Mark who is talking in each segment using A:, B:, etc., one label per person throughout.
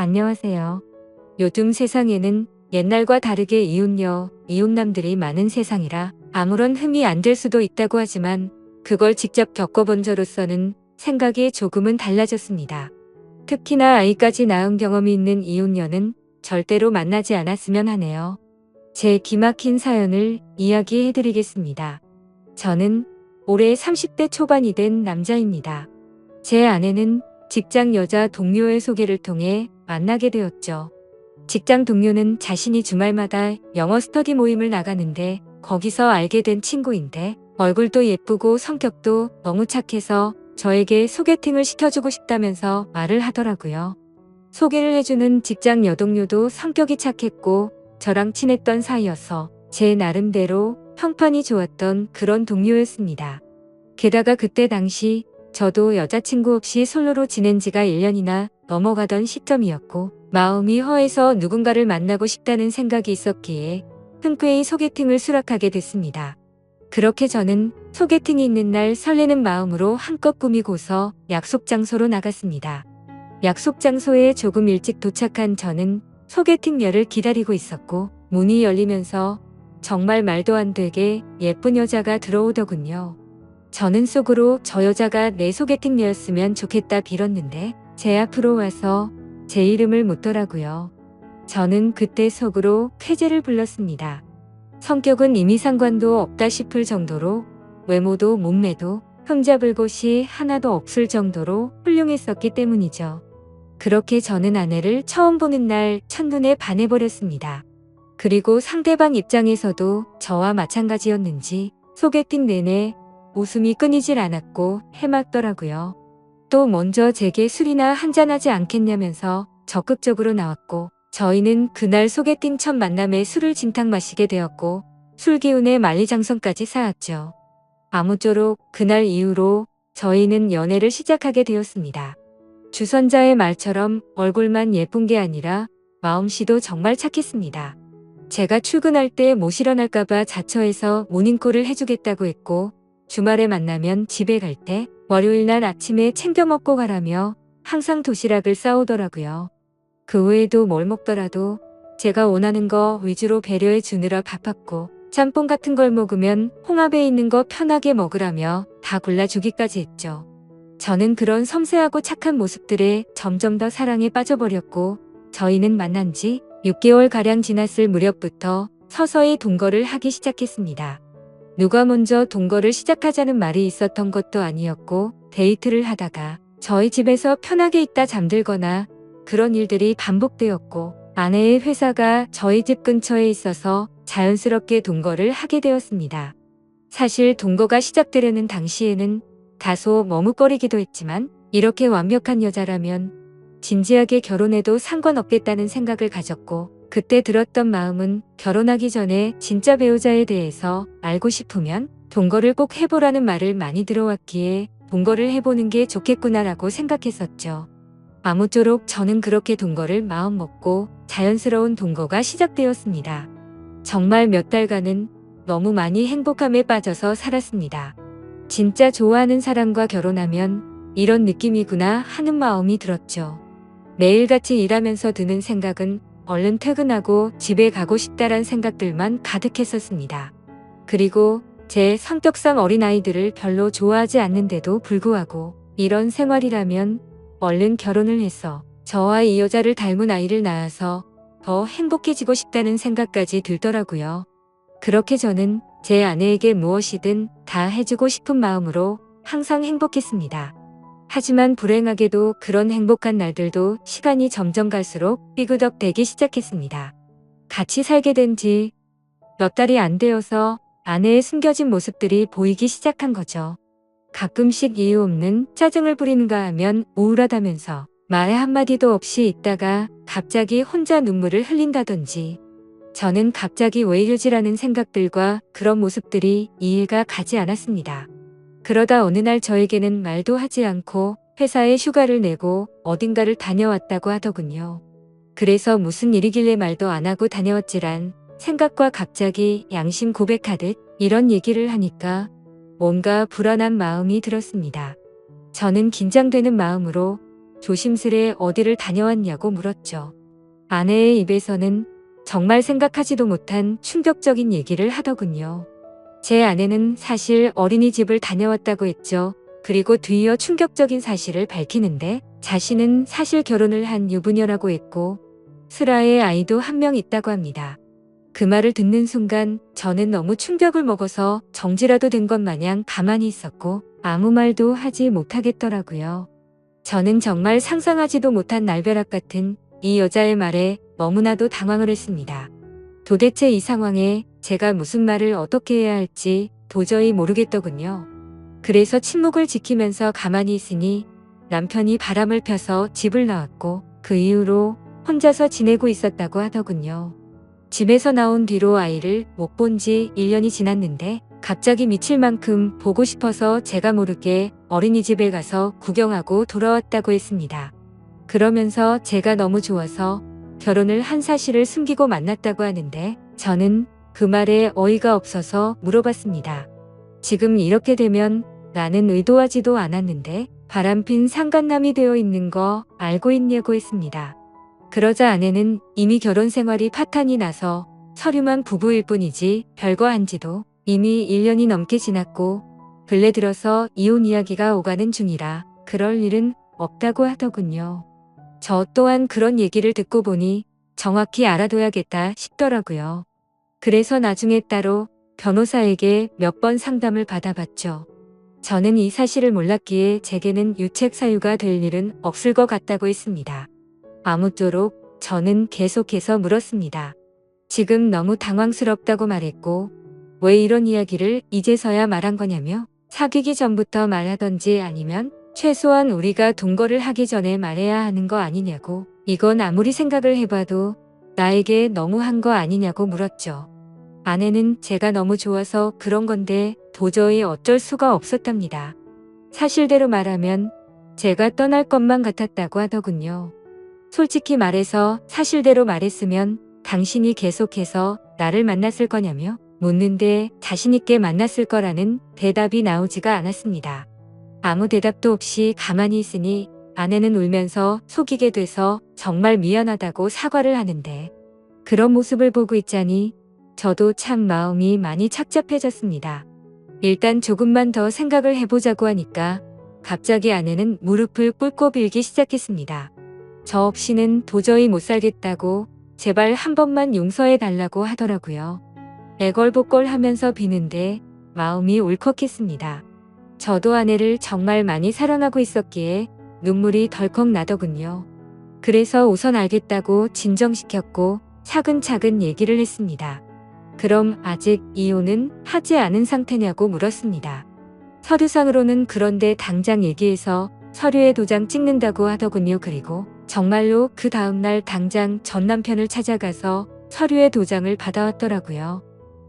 A: 안녕하세요. 요즘 세상에는 옛날과 다르게 이웃녀, 이웃남들이 많은 세상이라 아무런 흠이 안 될 수도 있다고 하지만 그걸 직접 겪어본 저로서는 생각이 조금은 달라졌습니다. 특히나 아이까지 낳은 경험이 있는 이웃녀는 절대로 만나지 않았으면 하네요. 제 기막힌 사연을 이야기해드리겠습니다. 저는 올해 30대 초반이 된 남자입니다. 제 아내는 직장 여자 동료의 소개를 통해 만나게 되었죠. 직장 동료는 자신이 주말마다 영어 스터디 모임을 나가는데 거기서 알게 된 친구인데 얼굴도 예쁘고 성격도 너무 착해서 저에게 소개팅을 시켜주고 싶다면서 말을 하더라고요. 소개를 해주는 직장 여동료도 성격이 착했고 저랑 친했던 사이여서 제 나름대로 평판이 좋았던 그런 동료였습니다. 게다가 그때 당시 저도 여자친구 없이 솔로로 지낸 지가 1년이나 넘어가던 시점이었고 마음이 허해서 누군가를 만나고 싶다는 생각이 있었기에 흔쾌히 소개팅을 수락하게 됐습니다. 그렇게 저는 소개팅이 있는 날 설레는 마음으로 한껏 꾸미고서 약속 장소로 나갔습니다. 약속 장소에 조금 일찍 도착한 저는 소개팅녀를 기다리고 있었고 문이 열리면서 정말 말도 안 되게 예쁜 여자가 들어오더군요. 저는 속으로 저 여자가 내 소개팅녀였으면 좋겠다 빌었는데 제 앞으로 와서 제 이름을 묻더라고요. 저는 그때 속으로 쾌재를 불렀습니다. 성격은 이미 상관도 없다 싶을 정도로 외모도 몸매도 흠잡을 곳이 하나도 없을 정도로 훌륭했었기 때문이죠. 그렇게 저는 아내를 처음 보는 날 첫눈에 반해버렸습니다. 그리고 상대방 입장에서도 저와 마찬가지였는지 소개팅 내내 웃음이 끊이질 않았고 해맑더라고요. 또 먼저 제게 술이나 한잔하지 않겠냐면서 적극적으로 나왔고 저희는 그날 소개팅 첫 만남에 술을 진탕 마시게 되었고 술 기운에 만리장성까지 쌓았죠. 아무쪼록 그날 이후로 저희는 연애를 시작하게 되었습니다. 주선자의 말처럼 얼굴만 예쁜 게 아니라 마음씨도 정말 착했습니다. 제가 출근할 때 못 일어날까봐 자처해서 모닝콜을 해주겠다고 했고 주말에 만나면 집에 갈 때 월요일 날 아침에 챙겨 먹고 가라며 항상 도시락을 싸오더라고요. 그 외에도 뭘 먹더라도 제가 원하는 거 위주로 배려해 주느라 바빴고 짬뽕 같은 걸 먹으면 홍합에 있는 거 편하게 먹으라며 다 골라주기까지 했죠. 저는 그런 섬세하고 착한 모습들에 점점 더 사랑에 빠져버렸고 저희는 만난 지 6개월가량 지났을 무렵부터 서서히 동거를 하기 시작했습니다. 누가 먼저 동거를 시작하자는 말이 있었던 것도 아니었고 데이트를 하다가 저희 집에서 편하게 있다 잠들거나 그런 일들이 반복되었고 아내의 회사가 저희 집 근처에 있어서 자연스럽게 동거를 하게 되었습니다. 사실 동거가 시작되려는 당시에는 다소 머뭇거리기도 했지만 이렇게 완벽한 여자라면 진지하게 결혼해도 상관없겠다는 생각을 가졌고 그때 들었던 마음은 결혼하기 전에 진짜 배우자에 대해서 알고 싶으면 동거를 꼭 해보라는 말을 많이 들어왔기에 동거를 해보는 게 좋겠구나라고 생각했었죠. 아무쪼록 저는 그렇게 동거를 마음먹고 자연스러운 동거가 시작되었습니다. 정말 몇 달간은 너무 많이 행복함에 빠져서 살았습니다. 진짜 좋아하는 사람과 결혼하면 이런 느낌이구나 하는 마음이 들었죠. 매일같이 일하면서 드는 생각은 얼른 퇴근하고 집에 가고 싶다란 생각들만 가득했었습니다. 그리고 제 성격상 어린아이들을 별로 좋아하지 않는데도 불구하고 이런 생활이라면 얼른 결혼을 해서 저와 이 여자를 닮은 아이를 낳아서 더 행복해지고 싶다는 생각까지 들더라고요. 그렇게 저는 제 아내에게 무엇이든 다 해주고 싶은 마음으로 항상 행복했습니다. 하지만 불행하게도 그런 행복한 날들도 시간이 점점 갈수록 삐그덕대기 시작했습니다. 같이 살게 된 지 몇 달이 안 되어서 아내의 숨겨진 모습들이 보이기 시작한 거죠. 가끔씩 이유 없는 짜증을 부리는가 하면 우울하다면서 말 한마디도 없이 있다가 갑자기 혼자 눈물을 흘린다든지 저는 갑자기 왜 이러지라는 생각들과 그런 모습들이 이해가 가지 않았습니다. 그러다 어느 날 저에게는 말도 하지 않고 회사에 휴가를 내고 어딘가를 다녀왔다고 하더군요. 그래서 무슨 일이길래 말도 안 하고 다녀왔지란 생각과 갑자기 양심 고백하듯 이런 얘기를 하니까 뭔가 불안한 마음이 들었습니다. 저는 긴장되는 마음으로 조심스레 어디를 다녀왔냐고 물었죠. 아내의 입에서는 정말 생각하지도 못한 충격적인 얘기를 하더군요. 제 아내는 사실 어린이집을 다녀왔다고 했죠. 그리고 뒤이어 충격적인 사실을 밝히는데 자신은 사실 결혼을 한 유부녀라고 했고 슬아의 아이도 한 명 있다고 합니다. 그 말을 듣는 순간 저는 너무 충격을 먹어서 정지라도 된 것 마냥 가만히 있었고 아무 말도 하지 못하겠더라고요. 저는 정말 상상하지도 못한 날벼락 같은 이 여자의 말에 너무나도 당황을 했습니다. 도대체 이 상황에 제가 무슨 말을 어떻게 해야 할지 도저히 모르겠더군요. 그래서 침묵을 지키면서 가만히 있으니 남편이 바람을 펴서 집을 나왔고 그 이후로 혼자서 지내고 있었다고 하더군요. 집에서 나온 뒤로 아이를 못 본 지 1년이 지났는데 갑자기 미칠 만큼 보고 싶어서 제가 모르게 어린이집에 가서 구경하고 돌아왔다고 했습니다. 그러면서 제가 너무 좋아서 결혼을 한 사실을 숨기고 만났다고 하는데 저는 그 말에 어이가 없어서 물어봤습니다. 지금 이렇게 되면 나는 의도하지도 않았는데 바람핀 상간남이 되어 있는 거 알고 있냐고 했습니다. 그러자 아내는 이미 결혼 생활이 파탄이 나서 서류만 부부일 뿐이지 별거 한지도 이미 1년이 넘게 지났고 근래 들어서 이혼 이야기가 오가는 중이라 그럴 일은 없다고 하더군요. 저 또한 그런 얘기를 듣고 보니 정확히 알아둬야겠다 싶더라고요. 그래서 나중에 따로 변호사에게 몇 번 상담을 받아봤죠. 저는 이 사실을 몰랐기에 제게는 유책 사유가 될 일은 없을 것 같다고 했습니다. 아무쪼록 저는 계속해서 물었습니다. 지금 너무 당황스럽다고 말했고 왜 이런 이야기를 이제서야 말한 거냐며 사귀기 전부터 말하던지 아니면 최소한 우리가 동거를 하기 전에 말해야 하는 거 아니냐고 이건 아무리 생각을 해봐도 나에게 너무 한 거 아니냐고 물었죠. 아내는 제가 너무 좋아서 그런 건데 도저히 어쩔 수가 없었답니다. 사실대로 말하면 제가 떠날 것만 같았다고 하더군요. 솔직히 말해서 사실대로 말했으면 당신이 계속해서 나를 만났을 거냐며 묻는데 자신있게 만났을 거라는 대답이 나오지가 않았습니다. 아무 대답도 없이 가만히 있으니 아내는 울면서 속이게 돼서 정말 미안하다고 사과를 하는데 그런 모습을 보고 있자니 저도 참 마음이 많이 착잡해졌습니다. 일단 조금만 더 생각을 해보자고 하니까 갑자기 아내는 무릎을 꿇고 빌기 시작했습니다. 저 없이는 도저히 못 살겠다고 제발 한 번만 용서해 달라고 하더라고요. 애걸복걸 하면서 비는데 마음이 울컥했습니다. 저도 아내를 정말 많이 사랑하고 있었기에 눈물이 덜컥 나더군요. 그래서 우선 알겠다고 진정시켰고 차근차근 얘기를 했습니다. 그럼 아직 이혼은 하지 않은 상태냐고 물었습니다. 서류상으로는 그런데 당장 얘기해서 서류에 도장 찍는다고 하더군요. 그리고 정말로 그 다음날 당장 전 남편을 찾아가서 서류에 도장을 받아왔더라고요.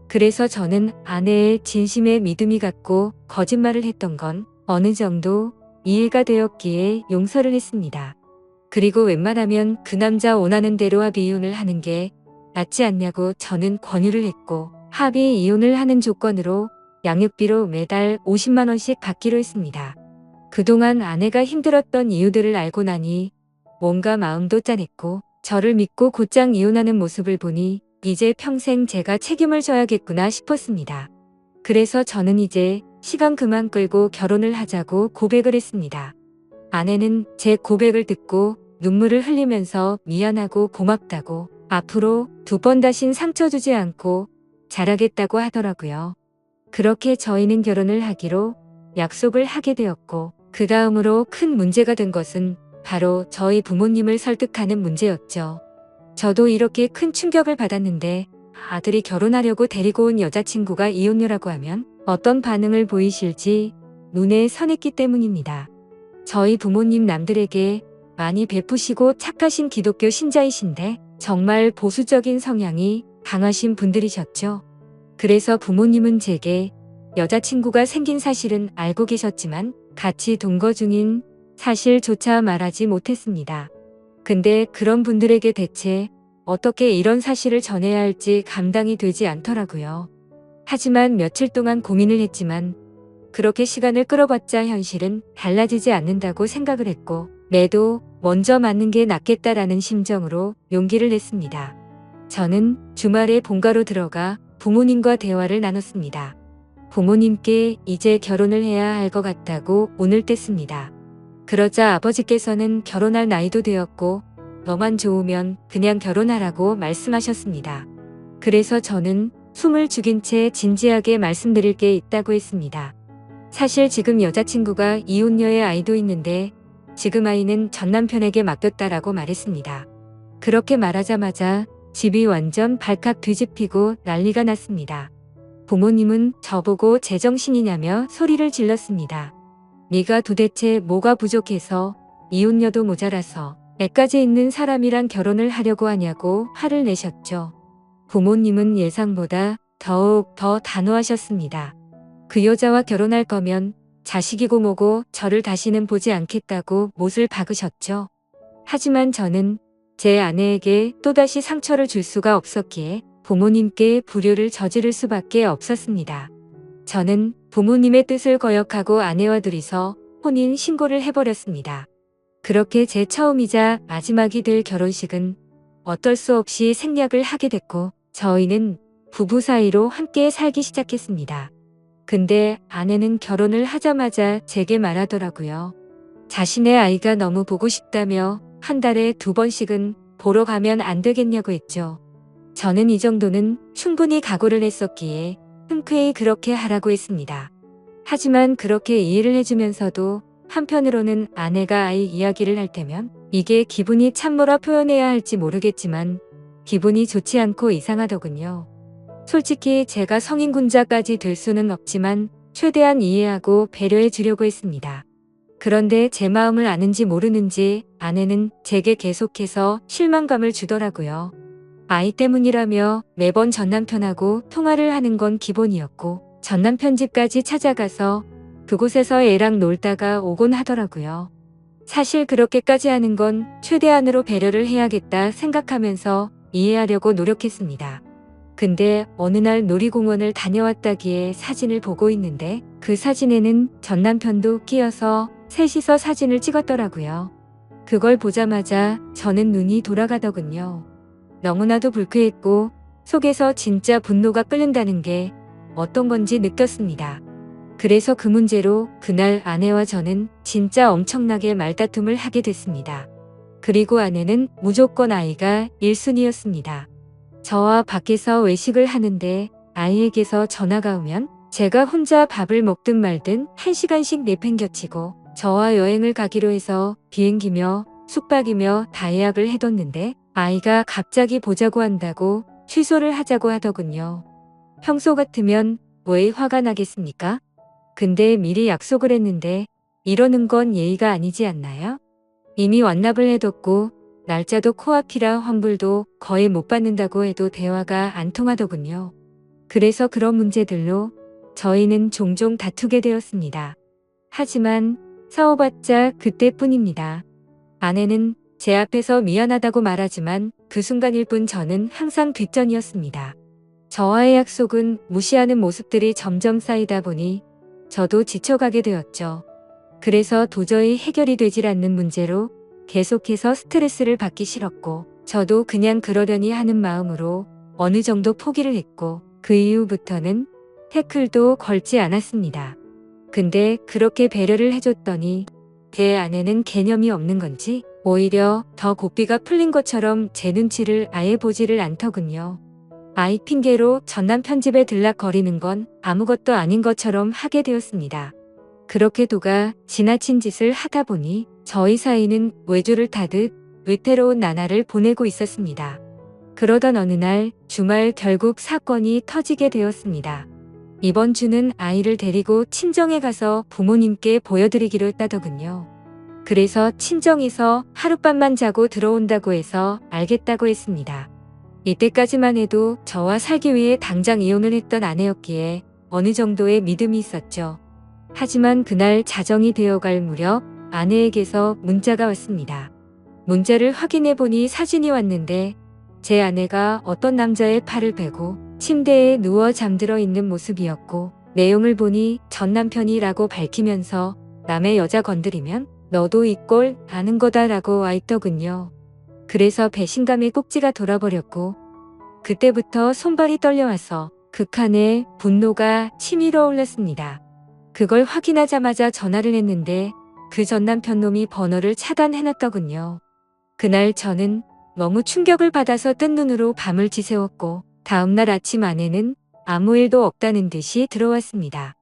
A: 그래서 저는 아내의 진심에 믿음이 갔고 거짓말을 했던 건 어느 정도 이해가 되었기에 용서를 했습니다. 그리고 웬만하면 그 남자 원하는 대로 합의 이혼을 하는 게 낫지 않냐고 저는 권유를 했고 합의 이혼을 하는 조건으로 양육비로 매달 50만 원씩 받기로 했습니다. 그동안 아내가 힘들었던 이유들을 알고 나니 뭔가 마음도 짠했고 저를 믿고 곧장 이혼하는 모습을 보니 이제 평생 제가 책임을 져야겠구나 싶었습니다. 그래서 저는 이제 시간 그만 끌고 결혼을 하자고 고백을 했습니다. 아내는 제 고백을 듣고 눈물을 흘리면서 미안하고 고맙다고 앞으로 2번 다신 상처 주지 않고 잘하겠다고 하더라고요. 그렇게 저희는 결혼을 하기로 약속을 하게 되었고 그 다음으로 큰 문제가 된 것은 바로 저희 부모님을 설득하는 문제였죠. 저도 이렇게 큰 충격을 받았는데 아들이 결혼하려고 데리고 온 여자친구가 이혼녀라고 하면 어떤 반응을 보이실지 눈에 선했기 때문입니다. 저희 부모님 남들에게 많이 베푸시고 착하신 기독교 신자이신데 정말 보수적인 성향이 강하신 분들이셨죠. 그래서 부모님은 제게 여자친구가 생긴 사실은 알고 계셨지만 같이 동거 중인 사실조차 말하지 못했습니다. 근데 그런 분들에게 대체 어떻게 이런 사실을 전해야 할지 감당이 되지 않더라고요. 하지만 며칠 동안 고민을 했지만 그렇게 시간을 끌어봤자 현실은 달라지지 않는다고 생각을 했고 매도 먼저 맞는 게 낫겠다라는 심정으로 용기를 냈습니다. 저는 주말에 본가로 들어가 부모님과 대화를 나눴습니다. 부모님께 이제 결혼을 해야 할 것 같다고 운을 뗐습니다. 그러자 아버지께서는 결혼할 나이도 되었고 너만 좋으면 그냥 결혼하라고 말씀하셨습니다. 그래서 저는 숨을 죽인 채 진지하게 말씀드릴 게 있다고 했습니다. 사실 지금 여자친구가 이혼녀의 아이도 있는데 지금 아이는 전 남편에게 맡겼다라고 말했습니다. 그렇게 말하자마자 집이 완전 발칵 뒤집히고 난리가 났습니다. 부모님은 저보고 제정신이냐며 소리를 질렀습니다. 네가 도대체 뭐가 부족해서 이혼녀도 모자라서 애까지 있는 사람이랑 결혼을 하려고 하냐고 화를 내셨죠. 부모님은 예상보다 더욱 더 단호하셨습니다. 그 여자와 결혼할 거면 자식이고 뭐고 저를 다시는 보지 않겠다고 못을 박으셨죠. 하지만 저는 제 아내에게 또다시 상처를 줄 수가 없었기에 부모님께 불효를 저지를 수밖에 없었습니다. 저는 부모님의 뜻을 거역하고 아내와 둘이서 혼인 신고를 해버렸습니다. 그렇게 제 처음이자 마지막이 될 결혼식은 어쩔 수 없이 생략을 하게 됐고 저희는 부부 사이로 함께 살기 시작했습니다. 근데 아내는 결혼을 하자마자 제게 말하더라고요. 자신의 아이가 너무 보고 싶다며 한 달에 2번씩은 보러 가면 안 되겠냐고 했죠. 저는 이 정도는 충분히 각오를 했었기에 흔쾌히 그렇게 하라고 했습니다. 하지만 그렇게 이해를 해주면서도 한편으로는 아내가 아이 이야기를 할 때면 이게 기분이 참 뭐라 표현해야 할지 모르겠지만 기분이 좋지 않고 이상하더군요. 솔직히 제가 성인군자까지 될 수는 없지만 최대한 이해하고 배려해 주려고 했습니다. 그런데 제 마음을 아는지 모르는지 아내는 제게 계속해서 실망감을 주더라고요. 아이 때문이라며 매번 전남편하고 통화를 하는 건 기본이었고 전남편 집까지 찾아가서 그곳에서 애랑 놀다가 오곤 하더라고요. 사실 그렇게까지 하는 건 최대한으로 배려를 해야겠다 생각하면서 이해하려고 노력했습니다. 근데 어느 날 놀이공원을 다녀왔다기에 사진을 보고 있는데 그 사진에는 전남편도 끼어서 셋이서 사진을 찍었더라고요. 그걸 보자마자 저는 눈이 돌아가더군요. 너무나도 불쾌했고 속에서 진짜 분노가 끓는다는 게 어떤 건지 느꼈습니다. 그래서 그 문제로 그날 아내와 저는 진짜 엄청나게 말다툼을 하게 됐습니다. 그리고 아내는 무조건 아이가 1순위였습니다. 저와 밖에서 외식을 하는데 아이에게서 전화가 오면 제가 혼자 밥을 먹든 말든 1시간씩 내팽겨치고 저와 여행을 가기로 해서 비행기며 숙박이며 다 예약을 해뒀는데 아이가 갑자기 보자고 한다고 취소를 하자고 하더군요. 평소 같으면 왜 화가 나겠습니까? 근데 미리 약속을 했는데 이러는 건 예의가 아니지 않나요? 이미 완납을 해뒀고 날짜도 코앞이라 환불도 거의 못 받는다고 해도 대화가 안 통하더군요. 그래서 그런 문제들로 저희는 종종 다투게 되었습니다. 하지만 싸워봤자 그때뿐입니다. 아내는 제 앞에서 미안하다고 말하지만 그 순간일 뿐 저는 항상 뒷전이었습니다. 저와의 약속은 무시하는 모습들이 점점 쌓이다 보니 저도 지쳐가게 되었죠. 그래서 도저히 해결이 되질 않는 문제로 계속해서 스트레스를 받기 싫었고 저도 그냥 그러려니 하는 마음으로 어느 정도 포기를 했고 그 이후부터는 태클도 걸지 않았습니다. 근데 그렇게 배려를 해줬더니 제 아내는 개념이 없는 건지 오히려 더 고삐가 풀린 것처럼 제 눈치를 아예 보지를 않더군요. 아이 핑계로 전남 편집에 들락거리는 건 아무것도 아닌 것처럼 하게 되었습니다. 그렇게 도가 지나친 짓을 하다 보니 저희 사이는 외주를 타듯 위태로운 나날을 보내고 있었습니다. 그러던 어느 날 주말 결국 사건이 터지게 되었습니다. 이번 주는 아이를 데리고 친정에 가서 부모님께 보여드리기로 했다더군요. 그래서 친정에서 하룻밤만 자고 들어온다고 해서 알겠다고 했습니다. 이때까지만 해도 저와 살기 위해 당장 이혼을 했던 아내였기에 어느 정도의 믿음이 있었죠. 하지만 그날 자정이 되어갈 무렵 아내에게서 문자가 왔습니다. 문자를 확인해보니 사진이 왔는데 제 아내가 어떤 남자의 팔을 베고 침대에 누워 잠들어 있는 모습이었고 내용을 보니 전 남편이라고 밝히면서 남의 여자 건드리면 너도 이 꼴 아는 거다라고 와 있더군요. 그래서 배신감의 꼭지가 돌아버렸고 그때부터 손발이 떨려와서 극한의 분노가 치밀어 올랐습니다. 그걸 확인하자마자 전화를 했는데 그 전 남편 놈이 번호를 차단해놨더군요. 그날 저는 너무 충격을 받아서 뜬 눈으로 밤을 지새웠고 다음날 아침 아내는 아무 일도 없다는 듯이 들어왔습니다.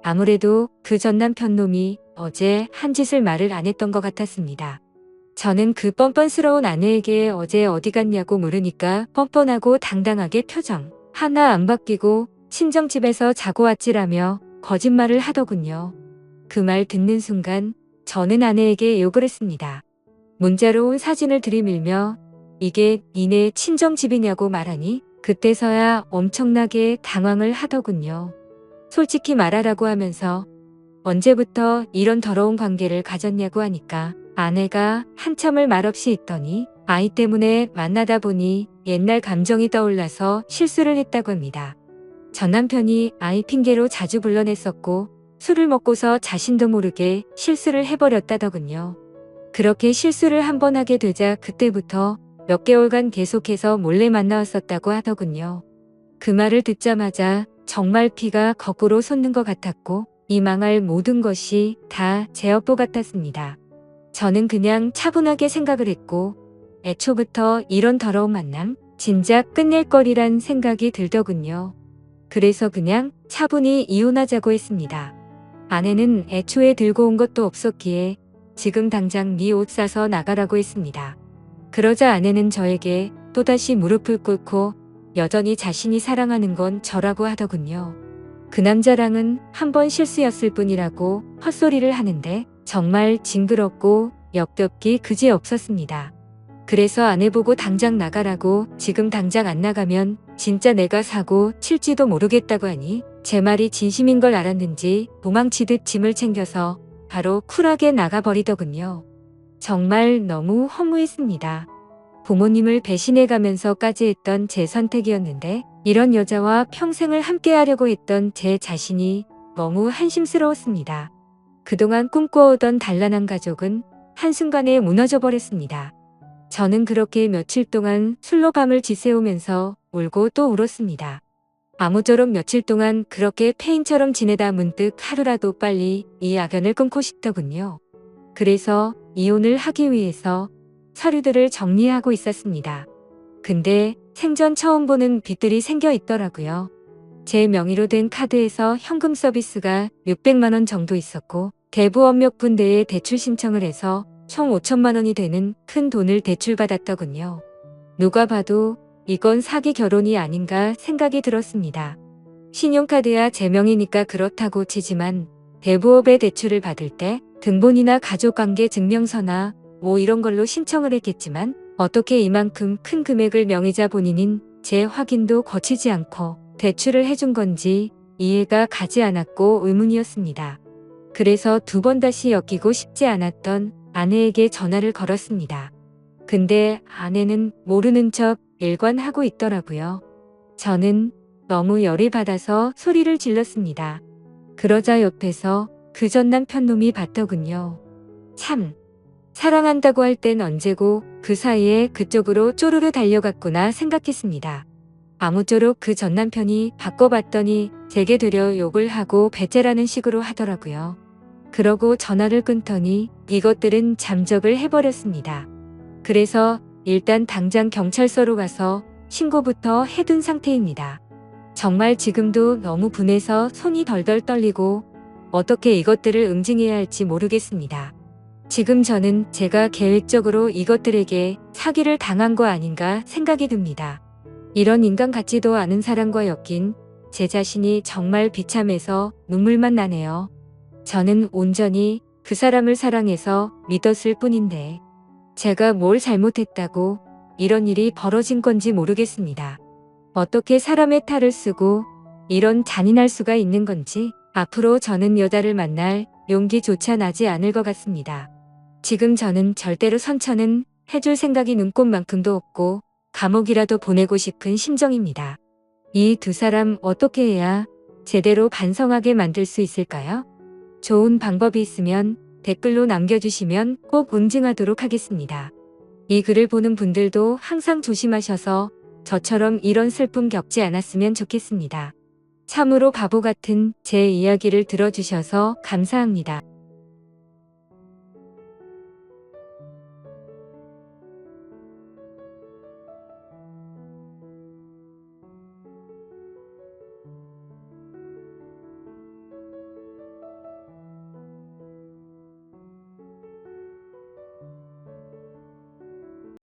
A: 아무래도 그 전 남편 놈이 어제 한 짓을 말을 안 했던 것 같았습니다. 저는 그 뻔뻔스러운 아내에게 어제 어디 갔냐고 물으니까 뻔뻔하고 당당하게 표정 하나 안 바뀌고 친정집에서 자고 왔지라며 거짓말을 하더군요. 그 말 듣는 순간 저는 아내에게 욕을 했습니다. 문자로 온 사진을 들이밀며 이게 니네 친정집이냐고 말하니 그때서야 엄청나게 당황을 하더군요. 솔직히 말하라고 하면서 언제부터 이런 더러운 관계를 가졌냐고 하니까 아내가 한참을 말없이 있더니 아이 때문에 만나다 보니 옛날 감정이 떠올라서 실수를 했다고 합니다. 전 남편이 아이 핑계로 자주 불러냈었고 술을 먹고서 자신도 모르게 실수를 해버렸다더군요. 그렇게 실수를 한 번 하게 되자 그때부터 몇 개월간 계속해서 몰래 만나왔었다고 하더군요. 그 말을 듣자마자 정말 피가 거꾸로 솟는 것 같았고 이 망할 모든 것이 다 제 업보 같았습니다. 저는 그냥 차분하게 생각을 했고 애초부터 이런 더러운 만남 진작 끝낼 거리란 생각이 들더군요. 그래서 그냥 차분히 이혼하자고 했습니다. 아내는 애초에 들고 온 것도 없었기에 지금 당장 네 옷 사서 나가라고 했습니다. 그러자 아내는 저에게 또다시 무릎을 꿇고 여전히 자신이 사랑하는 건 저라고 하더군요. 그 남자랑은 한 번 실수였을 뿐이라고 헛소리를 하는데 정말 징그럽고 역겹기 그지없었습니다. 그래서 아내 보고 당장 나가라고 지금 당장 안 나가면 진짜 내가 사고 칠지도 모르겠다고 하니 제 말이 진심인 걸 알았는지 도망치듯 짐을 챙겨서 바로 쿨하게 나가버리더군요. 정말 너무 허무했습니다. 부모님을 배신해가면서까지 했던 제 선택이었는데 이런 여자와 평생을 함께하려고 했던 제 자신이 너무 한심스러웠습니다. 그동안 꿈꿔오던 단란한 가족은 한순간에 무너져 버렸습니다. 저는 그렇게 며칠 동안 술로 밤을 지새우면서 울고 또 울었습니다. 아무쪼록 며칠 동안 그렇게 페인처럼 지내다 문득 하루라도 빨리 이 악연을 끊고 싶더군요. 그래서 이혼을 하기 위해서 서류들을 정리하고 있었습니다. 근데 생전 처음 보는 빚들이 생겨 있더라고요. 제 명의로 된 카드에서 현금 서비스가 600만 원 정도 있었고 대부업 몇 군데에 대출 신청을 해서 총 5천만 원이 되는 큰 돈을 대출받았더군요. 누가 봐도 이건 사기 결혼이 아닌가 생각이 들었습니다. 신용카드야 제 명의니까 그렇다고 치지만 대부업의 대출을 받을 때 등본이나 가족관계 증명서나 뭐 이런 걸로 신청을 했겠지만 어떻게 이만큼 큰 금액을 명의자 본인인 제 확인도 거치지 않고 대출을 해준 건지 이해가 가지 않았고 의문이었습니다. 그래서 두 번 다시 엮이고 싶지 않았던 아내에게 전화를 걸었습니다. 근데 아내는 모르는 척 일관하고 있더라고요. 저는 너무 열이 받아서 소리를 질렀습니다. 그러자 옆에서 그 전 남편 놈이 봤더군요. 참, 사랑한다고 할 땐 언제고 그 사이에 그쪽으로 쪼르르 달려갔구나 생각했습니다. 아무쪼록 그 전 남편이 바꿔봤더니 제게 되려 욕을 하고 배째라는 식으로 하더라고요. 그러고 전화를 끊더니 이것들은 잠적을 해버렸습니다. 그래서 일단 당장 경찰서로 가서 신고부터 해둔 상태입니다. 정말 지금도 너무 분해서 손이 덜덜 떨리고 어떻게 이것들을 응징해야 할지 모르겠습니다. 지금 저는 제가 계획적으로 이것들에게 사기를 당한 거 아닌가 생각이 듭니다. 이런 인간 같지도 않은 사람과 엮인 제 자신이 정말 비참해서 눈물만 나네요. 저는 온전히 그 사람을 사랑해서 믿었을 뿐인데 제가 뭘 잘못했다고 이런 일이 벌어진 건지 모르겠습니다. 어떻게 사람의 탈을 쓰고 이런 잔인할 수가 있는 건지 앞으로 저는 여자를 만날 용기조차 나지 않을 것 같습니다. 지금 저는 절대로 선처는 해줄 생각이 눈꼽만큼도 없고 감옥이라도 보내고 싶은 심정입니다. 이 두 사람 어떻게 해야 제대로 반성하게 만들 수 있을까요? 좋은 방법이 있으면 댓글로 남겨주시면 꼭 응징하도록 하겠습니다. 이 글을 보는 분들도 항상 조심하셔서 저처럼 이런 슬픔 겪지 않았으면 좋겠습니다. 참으로 바보 같은 제 이야기를 들어주셔서 감사합니다.